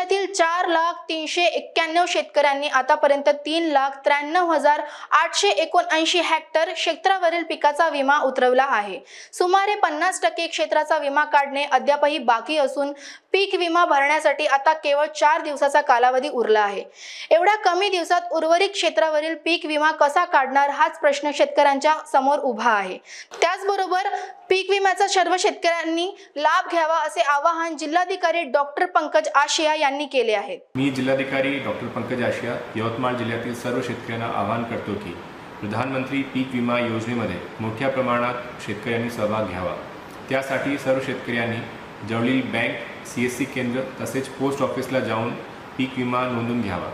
राज्यातील 4,03,91 शेतकऱ्यांनी आतापर्यंत 3,93,879 हेक्टर क्षेत्रावरील पिकाचा विमा उतरवला आहे। सुमारे 50% क्षेत्राचा विमा काढणे अद्यापही बाकी असून पीक विमा भरण्यासाठी आता केवळ 4 दिवसाचा कालावधी उरला आहे। एवढ्या कमी दिवसात उर्वरित क्षेत्रावरील पीक विमा कसा काढणार हाच प्रश्न शेतकऱ्यांच्या समोर उभा आहे। त्याचबरोबर पीक विम्याचा सर्व शेतकऱ्यांनी लाभ घ्यावा असे आवाहन जिल्हाधिकारी डॉक्टर पंकज आशिया यांनी केले आहे। मी जिल्हाधिकारी डॉक्टर पंकज आशिया यवतमाळ जिल्ह्यातील सर्व शेतकऱ्यांना आवाहन करतो की प्रधानमंत्री पीक विमा योजनेमध्ये मोठ्या प्रमाणात शेतकऱ्यांनी सहभाग घ्यावा। त्यासाठी सर्व शेतकऱ्यांनी जवळील बँक, CSC केंद्र तसेच पोस्ट ऑफिसला जाऊन पीक विमा नोंदवून घ्यावा।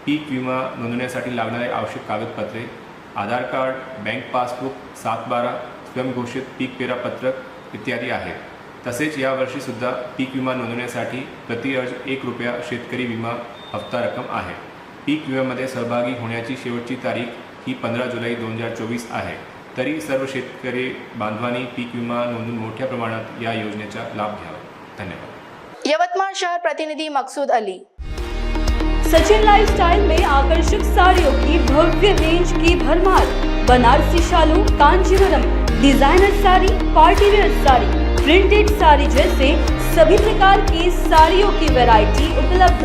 पीक विमा नोंदवण्यासाठी लागणारे आवश्यक कागदपत्रे आधार कार्ड, बँक पासबुक, 7/12, स्वयंघोषित पीक पेरा पत्रक इत्यादी आहेत। तसेच यावर्षीसुद्धा पीक विमा नोंदवण्यासाठी प्रति अर्ज 1 रुपया शेतकरी विमा हप्ता रक्कम आहे। पीक विम्यामध्ये सहभागी होण्याची शेवटची तारीख ही 15 जुलै 2024 आहे। तरी सर्व शेतकरी बांधवांनी पीक विमा नोंदवून मोठ्या प्रमाणात या योजनेचा लाभ घ्यावा। धन्यवाद। यवतमाळ शहर प्रतिनिधि मकसूद अली। सचिन लाइफस्टाइल में आकर्षक साड़ियों की भव्य रेंज की भरमार। बनारसी शालू, Kanjivaram, designer sari, party wear sari, printed sari जैसे सभी प्रकार की साड़ियों की वैरायटी उपलब्ध।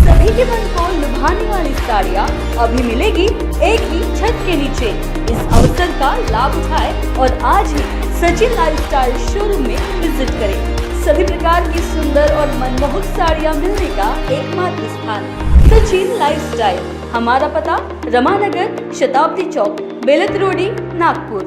सभी के मन को लुभाने वाली साड़ियाँ अभी मिलेगी एक ही छत के नीचे। इस अवसर का लाभ उठाएं और आज ही सचिन लाइफस्टाइल शोरूम में विजिट करें। सभी प्रकार की सुंदर और मनमोहक साड़ियाँ मिलने का एकमात्र स्थान सचिन लाइफस्टाइल। हमारा पता रमानगर, शताब्दी चौक, बेलत रोडी, नागपुर।